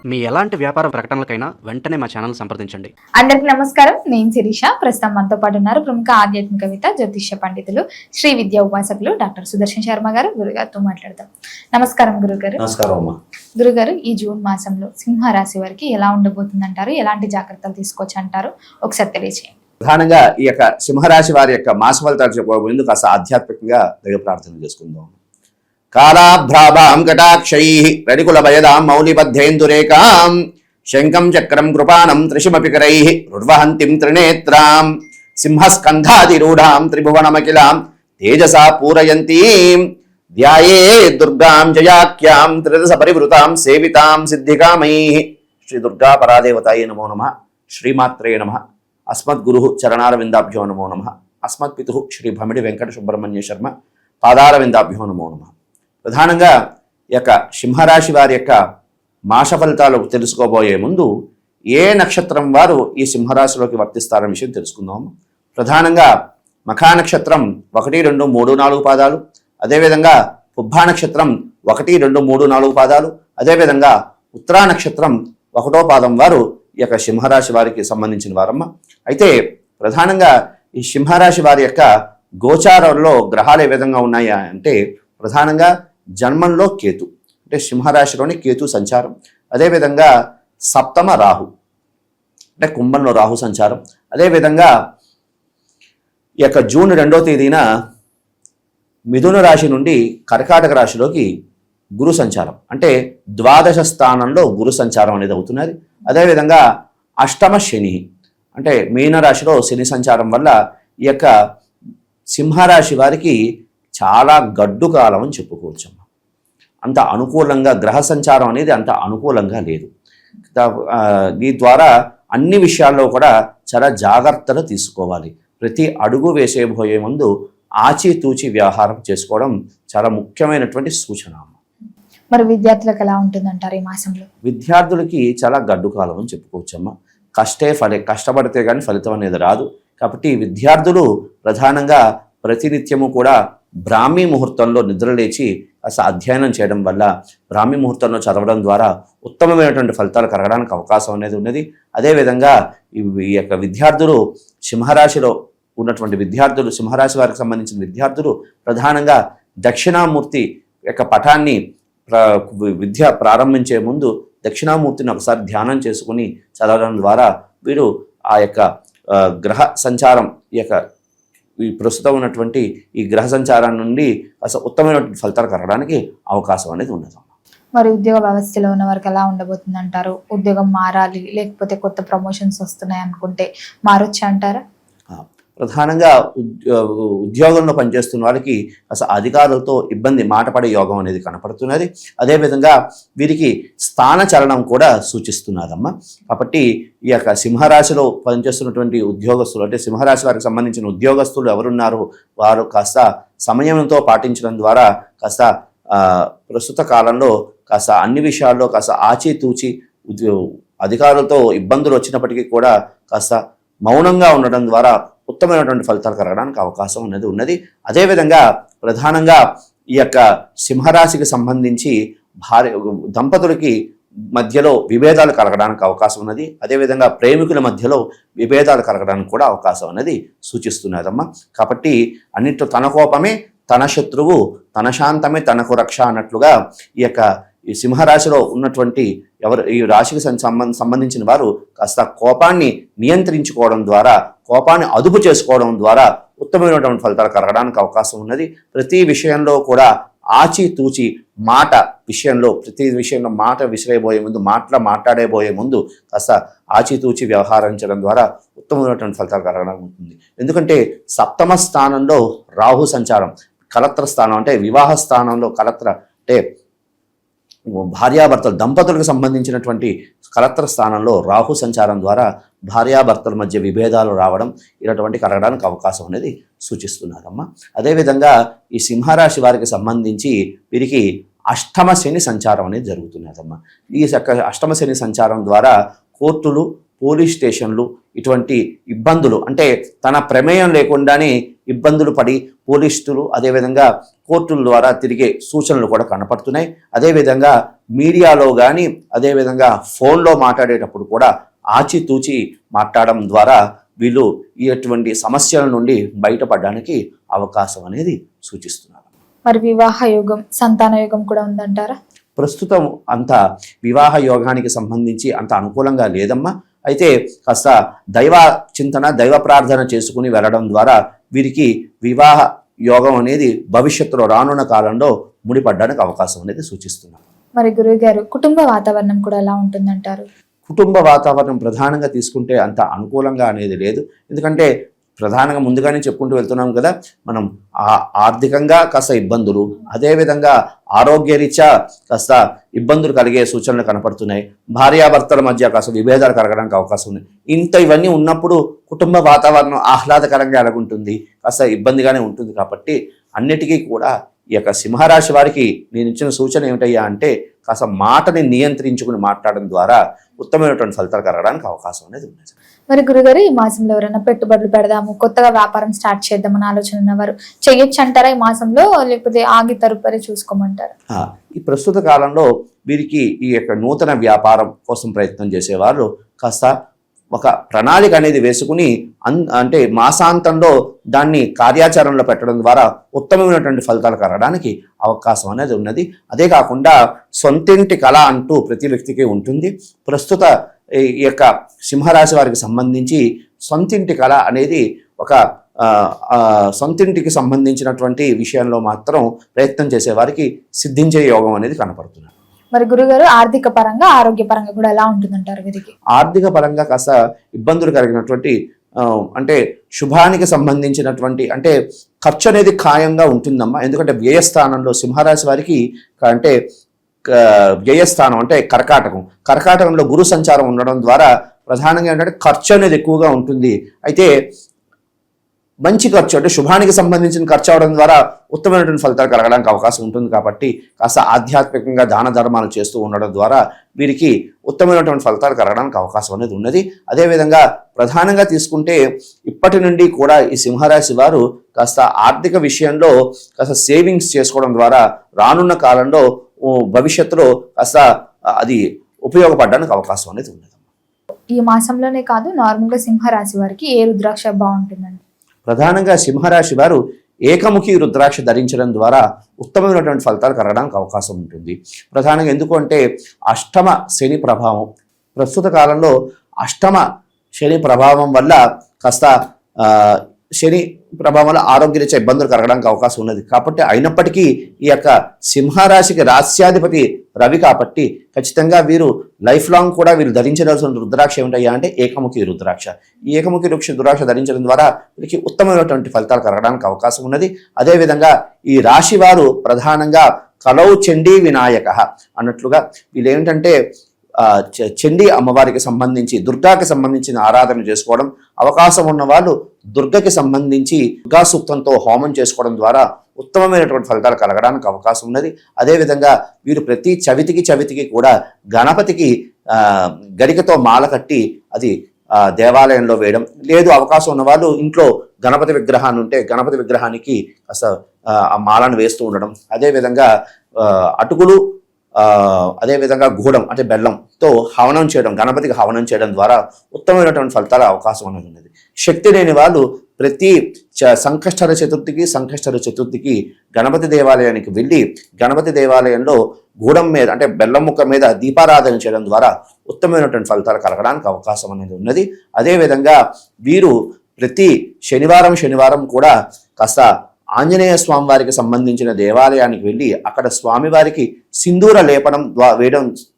మీ ఎలాంటి వ్యాపార ప్రకటనలకైనా వెంటనే మా ఛానల్ సంప్రదించండి. అందరికి నమస్కారం. నేను శిరీష. ప్రస్తుతం మనతో పాటు ఉన్నారు ప్రముఖ ఆధ్యాత్మికవేత్త, జ్యోతిష్య పండితులు, శ్రీ విద్యా ఉపాసకులు డాక్టర్ సుదర్శన్ శర్మ గారు. గురుగారితో మాట్లాడదాం. నమస్కారం గురుగారు. నమస్కారం. గురుగారు, ఈ జూన్ మాసంలో సింహరాశి వారికి ఎలా ఉండబోతుంది అంటారు? ఎలాంటి జాగ్రత్తలు తీసుకోవచ్చు అంటారు? ఒకసారి తెలియజేయండి. ప్రధానంగా ఈ యొక్క సింహరాశి వారి యొక్క మాస ఫలితాలు చెప్పుకోబోయేందుకు కాస్త ఆధ్యాత్మికంగా దైవ ప్రార్థన చేసుకుందాం. కాళాభ్రాభాం కటాక్షై రడికుల భయదాం మౌలిబద్ధేందురేకాం శంఖం చక్రం కృపాణం త్రిశిమపికరై రుర్వహంతిం త్రినేత్రాం సింహస్కంధాదిరూఢాం త్రిభువనమఖిలాం తేజసా పూరయంతీం ధ్యాయే దుర్గాం జయాఖ్యాం త్రిదశ పరివృతాం సేవితాం సిద్ధికామైః. శ్రీ దుర్గా పరాదేవతాయే నమో నమః. శ్రీమాత్రే నమః. అస్మద్గురు చరణారవిందాభ్యో నమో నమః. అస్మత్పితు శ్రీ భమిడి వెంకట సుబ్రహ్మణ్య శర్మ పాదారవిందాభ్యో నమో నమః. ప్రధానంగా ఈ యొక్క సింహరాశి వారి యొక్క మాస ఫలితాలు తెలుసుకోబోయే ముందు ఏ నక్షత్రం వారు ఈ సింహరాశిలోకి వర్తిస్తారనే విషయం తెలుసుకుందాం. ప్రధానంగా మఖా నక్షత్రం 1, 2, 3, 4 పాదాలు, అదేవిధంగా పుబ్బా నక్షత్రం 1, 2, 3, 4 పాదాలు, అదేవిధంగా ఉత్తరా నక్షత్రం 1వ పాదం వారు ఈ యొక్క సింహరాశి వారికి సంబంధించిన వారమ్మ. అయితే ప్రధానంగా ఈ సింహరాశి వారి యొక్క గోచారంలో గ్రహాలు ఏ విధంగా ఉన్నాయా అంటే, ప్రధానంగా జన్మంలో కేతు, అంటే సింహరాశిలోని కేతు సంచారం, అదేవిధంగా సప్తమ రాహు, అంటే కుంభంలో రాహు సంచారం, అదేవిధంగా ఈ యొక్క జూన్ 2వ తేదీన మిథున రాశి నుండి కర్కాటక రాశిలోకి గురు సంచారం, అంటే ద్వాదశ స్థానంలో గురు సంచారం అనేది అవుతున్నది. అదేవిధంగా అష్టమ శని, అంటే మీనరాశిలో శని సంచారం వల్ల ఈ యొక్క సింహరాశి వారికి చాలా గడ్డు కాలం అని చెప్పుకోవచ్చమ్మా. అంత అనుకూలంగా గ్రహ సంచారం అనేది అంత అనుకూలంగా లేదు. దీని ద్వారా అన్ని విషయాల్లో కూడా చాలా జాగ్రత్తలు తీసుకోవాలి. ప్రతి అడుగు వేసేబోయే ముందు ఆచితూచి వ్యవహారం చేసుకోవడం చాలా ముఖ్యమైనటువంటి సూచన. మరి విద్యార్థులకు ఎలా ఉంటుందంటారు ఈ మాసంలో? విద్యార్థులకి చాలా గడ్డు కాలం అని చెప్పుకోవచ్చమ్మా. కష్టపడితే కానీ ఫలితం అనేది రాదు. కాబట్టి విద్యార్థులు ప్రధానంగా ప్రతినిత్యము కూడా బ్రాహ్మీ ముహూర్తంలో నిద్రలేచి అసలు అధ్యయనం చేయడం వల్ల, బ్రాహ్మీ ముహూర్తంలో చదవడం ద్వారా ఉత్తమమైనటువంటి ఫలితాలు కలగడానికి అవకాశం అనేది ఉన్నది. అదేవిధంగా ఈ యొక్క విద్యార్థులు సింహరాశిలో ఉన్నటువంటి విద్యార్థులు, సింహరాశి వారికి సంబంధించిన విద్యార్థులు ప్రధానంగా దక్షిణామూర్తి యొక్క పటాన్ని విద్య ప్రారంభించే ముందు దక్షిణామూర్తిని ఒకసారి ధ్యానం చేసుకుని చదవడం ద్వారా వీరు ఆ యొక్క గ్రహ సంచారం, ఈ ప్రస్తుతం ఉన్నటువంటి ఈ గ్రహ సంచారం నుండి అసలు ఉత్తమమైనటువంటి ఫలితాలు కలగడానికి అవకాశం అనేది ఉన్నది. మరి ఉద్యోగ వ్యవస్థలో ఉన్న వారికి ఎలా ఉండబోతుంది అంటారు? ఉద్యోగం మారాలి, లేకపోతే కొత్త ప్రమోషన్స్ వస్తున్నాయి అనుకుంటే మారొచ్చు అంటారా? ప్రధానంగా ఉద్యోగంలో పనిచేస్తున్న వారికి అసలు అధికారులతో ఇబ్బంది, మాటపడే యోగం అనేది కనపడుతున్నది. అదేవిధంగా వీరికి స్థాన చలనం కూడా సూచిస్తున్నదమ్మా. కాబట్టి ఈ యొక్క సింహరాశిలో పనిచేస్తున్నటువంటి ఉద్యోగస్తులు, అంటే సింహరాశి వారికి సంబంధించిన ఉద్యోగస్తులు ఎవరున్నారో వారు కాస్త సమయంతో పాటించడం ద్వారా కాస్త ప్రస్తుత కాలంలో కాస్త అన్ని విషయాల్లో కాస్త ఆచితూచి, అధికారులతో ఇబ్బందులు వచ్చినప్పటికీ కూడా కాస్త మౌనంగా ఉండడం ద్వారా ఉత్తమమైనటువంటి ఫలితాలు కలగడానికి అవకాశం అనేది ఉన్నది. అదేవిధంగా ప్రధానంగా ఈ యొక్క సింహరాశికి సంబంధించి దంపతులకి మధ్యలో విభేదాలు కలగడానికి అవకాశం ఉన్నది. అదేవిధంగా ప్రేమికుల మధ్యలో విభేదాలు కలగడానికి కూడా అవకాశం అనేది సూచిస్తున్నదమ్మా. కాబట్టి అన్నిట్లో తన కోపమే తన శత్రువు, తన శాంతమే తనకు రక్ష అన్నట్లుగా ఈ సింహరాశిలో ఉన్నటువంటి ఈ రాశికి సంబంధించిన వారు కాస్త కోపాన్ని నియంత్రించుకోవడం ద్వారా, కోపాన్ని అదుపు చేసుకోవడం ద్వారా ఉత్తమమైనటువంటి ఫలితాలు కలగడానికి అవకాశం ఉన్నది. ప్రతి విషయంలో కూడా ఆచితూచి ప్రతి విషయంలో మాట విసిరేయబోయే ముందు, మాట్లాడేబోయే ముందు కాస్త ఆచితూచి వ్యవహరించడం ద్వారా ఉత్తమమైనటువంటి ఫలితాలు కలగడానికి ఉంటుంది. ఎందుకంటే సప్తమ స్థానంలో రాహు సంచారం, కలత్ర స్థానం, అంటే వివాహ స్థానంలో కలత్ర, అంటే భార్యాభర్తలు దంపతులకు సంబంధించినటువంటి కలత్ర స్థానంలో రాహు సంచారం ద్వారా భార్యాభర్తల మధ్య విభేదాలు రావడం ఇలాంటి కలగడానికి అవకాశం అనేది సూచిస్తున్నారమ్మా. అదేవిధంగా ఈ సింహరాశి వారికి సంబంధించి వీరికి అష్టమ శని సంచారం అనేది జరుగుతున్నదమ్మా. ఈ అష్టమ శని సంచారం ద్వారా కోర్టులు, పోలీస్ స్టేషన్లు ఇటువంటి ఇబ్బందులు అంటే తన ప్రమేయం లేకుండానే ఇబ్బందులు పడి పోలీసులు అదేవిధంగా కోర్టుల ద్వారా తిరిగే సూచనలు కూడా కనపడుతున్నాయి. అదేవిధంగా మీడియాలో కానీ అదేవిధంగా ఫోన్లో మాట్లాడేటప్పుడు కూడా ఆచితూచి మాట్లాడడం ద్వారా వీళ్ళు ఇటువంటి సమస్యల నుండి బయటపడడానికి అవకాశం అనేది సూచిస్తున్నారు. మరి వివాహ యోగం, సంతాన యోగం కూడా ఉందంటారా? ప్రస్తుతం అంత వివాహ యోగానికి సంబంధించి అంత అనుకూలంగా లేదమ్మా. అయితే కాస్త దైవ చింతన దైవ ప్రార్థన చేసుకుని వెళ్ళడం ద్వారా వీరికి వివాహ యోగం అనేది భవిష్యత్తులో రానున్న కాలంలో ముడిపడడానికి అవకాశం అనేది సూచిస్తున్నారు. మరి గురువు గారు, కుటుంబ వాతావరణం కూడా ఎలా ఉంటుందంటారు? కుటుంబ వాతావరణం ప్రధానంగా తీసుకుంటే అంత అనుకూలంగా అనేది లేదు. ఎందుకంటే ప్రధానంగా ముందుగానే చెప్పుకుంటూ వెళ్తున్నాం కదా, మనం ఆర్థికంగా కాస్త ఇబ్బందులు, అదేవిధంగా ఆరోగ్యరీత్యా కాస్త ఇబ్బందులు కలిగే సూచనలు కనపడుతున్నాయి. భార్యాభర్తల మధ్య కాస్త విభేదాలు కలగడానికి అవకాశం ఉంది. ఇంత ఇవన్నీ ఉన్నప్పుడు కుటుంబ వాతావరణం ఆహ్లాదకరంగా ఎలాగుంటుంది, కాస్త ఇబ్బందిగానే ఉంటుంది. కాబట్టి అన్నిటికీ కూడా ఈ యొక్క సింహరాశి వారికి నేను ఇచ్చిన సూచన ఏమిటయ్యా అంటే కాస్త మాటని నియంత్రించుకుని మాట్లాడడం ద్వారా ఉత్తమమైనటువంటి ఫలితాలు కలగడానికి అవకాశం అనేది ఉంది. మరి గురుగారు, ఈ మాసంలో ఎవరైనా పెట్టుబడులు పెడదాము, కొత్తగా వ్యాపారం స్టార్ట్ చేద్దామని ఆలోచన ఉన్నవారు చేయొచ్చు అంటారా ఈ మాసంలో, లేకపోతే ఆగి తరుపరి చూసుకోమంటారా? ఈ ప్రస్తుత కాలంలో వీరికి ఈ యొక్క నూతన వ్యాపారం కోసం ప్రయత్నం చేసేవారు కాస్త ఒక ప్రణాళిక అనేది వేసుకుని అంటే మాసాంతంలో దాన్ని కార్యాచరణలో పెట్టడం ద్వారా ఉత్తమమైనటువంటి ఫలితాలు కలగడానికి అవకాశం అనేది ఉన్నది. అదే కాకుండా సొంతింటి కళ అంటూ ప్రతి వ్యక్తికి ఉంటుంది. ప్రస్తుత ఈ యొక్క సింహరాశి వారికి సంబంధించి సొంతింటి కళ అనేది ఒక సొంతింటికి సంబంధించినటువంటి విషయంలో మాత్రం ప్రయత్నం చేసే వారికి సిద్ధించే యోగం అనేది కనపడుతుంది. మరి గురుగారు, ఆర్థిక పరంగా ఆరోగ్య పరంగా కూడా ఎలా ఉంటుందంటారు వీరికి? ఆర్థిక పరంగా కాస్త ఇబ్బందులు కలిగినటువంటి అంటే శుభానికి సంబంధించినటువంటి అంటే ఖర్చు అనేది ఖాయంగా ఉంటుందమ్మా. ఎందుకంటే వ్యయస్థానంలో సింహరాశి వారికి అంటే వ్యయస్థానం అంటే కర్కాటకంలో గురు సంచారం ఉండడం ద్వారా ప్రధానంగా ఏంటంటే ఖర్చు అనేది ఎక్కువగా ఉంటుంది. అయితే మంచి ఖర్చు అంటే శుభానికి సంబంధించిన ఖర్చు అవడం ద్వారా ఉత్తమమైనటువంటి ఫలితాలు కలగడానికి అవకాశం ఉంటుంది. కాబట్టి కాస్త ఆధ్యాత్మికంగా దాన ధర్మాలు చేస్తూ ఉండడం ద్వారా వీరికి ఉత్తమమైనటువంటి ఫలితాలు కలగడానికి అవకాశం అనేది ఉన్నది. అదేవిధంగా ప్రధానంగా తీసుకుంటే ఇప్పటి నుండి కూడా ఈ సింహరాశి వారు కాస్త ఆర్థిక విషయంలో కాస్త సేవింగ్స్ చేసుకోవడం ద్వారా రానున్న కాలంలో భవిష్యత్తులో కాస్త అది ఉపయోగపడడానికి అవకాశం అనేది ఉన్నది. ఈ మాసంలోనే కాదు, నార్మల్గా సింహరాశి వారికి ఏ రుద్రాక్ష బాగుంటుందండి? ప్రధానంగా సింహరాశి వారు ఏకముఖి రుద్రాక్ష ధరించడం ద్వారా ఉత్తమమైనటువంటి ఫలితాలు కలగడానికి అవకాశం ఉంటుంది. ప్రధానంగా ఎందుకు అంటే అష్టమ శని ప్రభావం, ప్రస్తుత కాలంలో అష్టమ శని ప్రభావం వల్ల కాస్త శని ప్రభావం వల్ల ఆరోగ్యరీత్యా ఇబ్బందులు కలగడానికి అవకాశం ఉన్నది. కాబట్టి అయినప్పటికీ ఈ యొక్క సింహరాశికి రాస్యాధిపతి రవి కాబట్టి ఖచ్చితంగా వీరు లైఫ్ లాంగ్ కూడా వీరు ధరించవలసిన రుద్రాక్ష ఏమిటయ్యా అంటే ఏకముఖి రుద్రాక్ష. ఈ ఏకముఖి రుద్రాక్ష ధరించడం ద్వారా వీరికి ఉత్తమమైనటువంటి ఫలితాలు కలగడానికి అవకాశం ఉన్నది. అదేవిధంగా ఈ రాశి వారు ప్రధానంగా కలౌ చండీ వినాయక అన్నట్లుగా వీళ్ళు ఏమిటంటే చండీ అమ్మవారికి సంబంధించి దుర్గాకి సంబంధించిన ఆరాధన చేసుకోవడం, అవకాశం ఉన్న వాళ్ళు దుర్గకి సంబంధించి దుర్గా సూక్తంతో హోమం చేసుకోవడం ద్వారా ఉత్తమమైనటువంటి ఫలితాలు కలగడానికి అవకాశం ఉన్నది. అదేవిధంగా వీరు ప్రతి చవితికి కూడా గణపతికి గరికతో మాల కట్టి అది దేవాలయంలో వేయడం, లేదు అవకాశం ఉన్న వాళ్ళు ఇంట్లో గణపతి విగ్రహాన్ని ఉంటే గణపతి విగ్రహానికి అసలు ఆ మాలను వేస్తూ ఉండడం, అదేవిధంగా అటుకులు అదేవిధంగా గూడం అంటే బెల్లంతో హవనం చేయడం, గణపతికి హవనం చేయడం ద్వారా ఉత్తమమైనటువంటి ఫలితాల అవకాశం అనేది ఉన్నది. శక్తి లేని వాళ్ళు ప్రతి సంకష్టహర చతుర్థికి గణపతి దేవాలయానికి వెళ్ళి గణపతి దేవాలయంలో గూడం మీద అంటే బెల్లం ముక్క మీద దీపారాధన చేయడం ద్వారా ఉత్తమమైనటువంటి ఫలితాలు కలగడానికి అవకాశం అనేది ఉన్నది. అదేవిధంగా వీరు ప్రతి శనివారం కూడా కాస్త ఆంజనేయ స్వామి వారికి సంబంధించిన దేవాలయానికి వెళ్ళి అక్కడ స్వామివారికి సింధూర లేపనం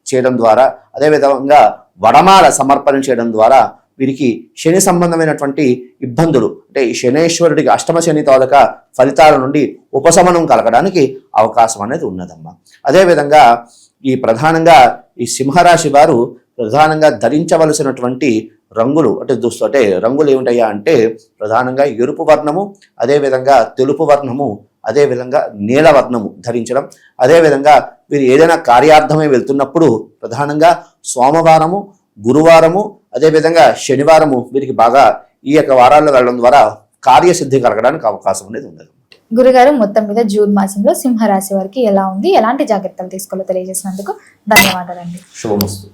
చేయడం ద్వారా అదేవిధంగా వడమాల సమర్పణ చేయడం ద్వారా వీరికి శని సంబంధమైనటువంటి ఇబ్బందులు అంటే ఈ శనేశ్వరుడికి అష్టమ శని తాలూకా ఫలితాల నుండి ఉపశమనం కలగడానికి అవకాశం అనేది ఉన్నదమ్మా. అదేవిధంగా ఈ ప్రధానంగా ఈ సింహరాశి వారు ప్రధానంగా ధరించవలసినటువంటి రంగులు అంటే రంగులు ఏమిటయ్యా అంటే ప్రధానంగా ఎరుపు వర్ణము, అదేవిధంగా తెలుపు వర్ణము, అదేవిధంగా నీలవర్ణము ధరించడం. అదేవిధంగా వీరు ఏదైనా కార్యార్థమై వెళ్తున్నప్పుడు ప్రధానంగా సోమవారము, గురువారము, అదేవిధంగా శనివారము వీరికి బాగా ఈ యొక్క వారాల్లో వెళ్ళడం ద్వారా కార్యసిద్ధి కలగడానికి అవకాశం అనేది ఉంది. గురుగారు, మొత్తం మీద జూన్ మాసంలో సింహరాశి వారికి ఎలా ఉంది, ఎలాంటి జాగ్రత్తలు తీసుకోవాలో తెలియజేసినందుకు ధన్యవాదాలండి. శుభమస్తు.